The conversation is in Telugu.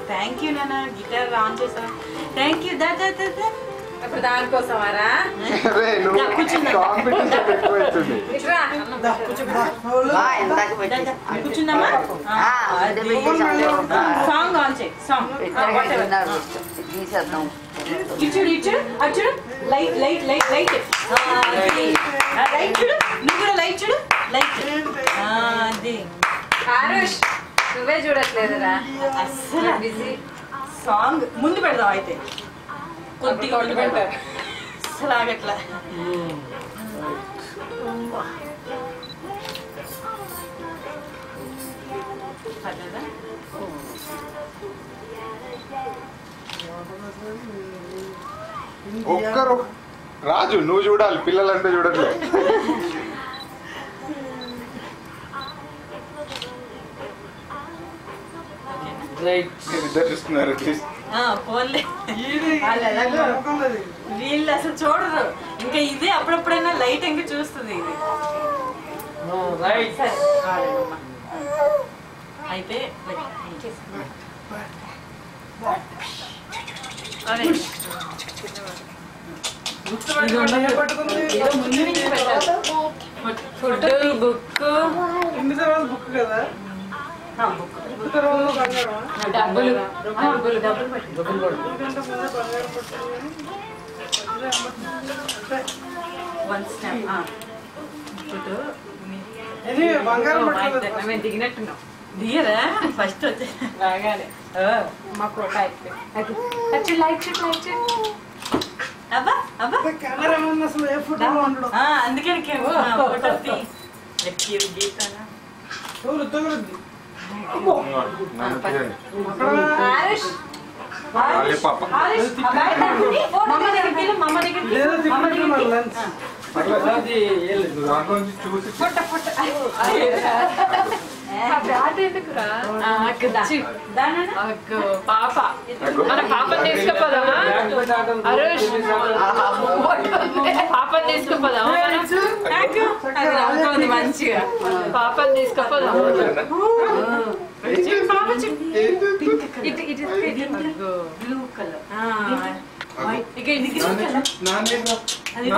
థ్యాంక్ యూ నాన్న గిటార్ ఆన్ చేసా థ్యాంక్ యూ ఇప్పుడు దానికోసమారా కూర్చుందామా సాంగ్ ఆన్ చేయి సాంగ్ ఇచ్చుడు ఇచ్చుడు అచ్చుడు light light light light light చూడు నువ్వు కూడా లైట్ చూడు లైట్ అది ఆరుష్ నువ్వే చూడట్లేదురా అస్సలు బిజీ సాంగ్ ముందు పెడదాం అయితే కొద్దిగా పెడతారు అసలు ఆగట్లా ఒక్కరు రాజు నువ్వు చూడాలి పిల్లలంటే చూడట్లేదు ఇద్దరు చూస్తున్నారు ఫోన్లే వీళ్ళు అసలు చూడరు ఇంకా ఇదే అప్పుడప్పుడైనా లైట్ ఇంకా చూస్తుంది ఇది సరే అయితే ముందు నుంచి ఫుడ్ బుక్ బుక్ కదా డబ్బులు మేము దిగినట్టున్నాం దిగరా ఫస్ట్ వచ్చే బాగానే మా ఫోటో అయిపోయింది లైక్ అబ్బా అబ్బా కెమెరామెన్ అసలు ఏ ఫోటో ఉండడు అందుకని ఫోటో గీత తగులుద్ది పాప మమ్మ దగ్గరికి దాంట్లో నుంచి చూసి పాప మన పాపని తీసుకుపోదామా అరుష్ పాపని తీసుకుపోదామా మంచిగా పాపని తీసుకుపోదాం బ్లూ కలర్ ఇక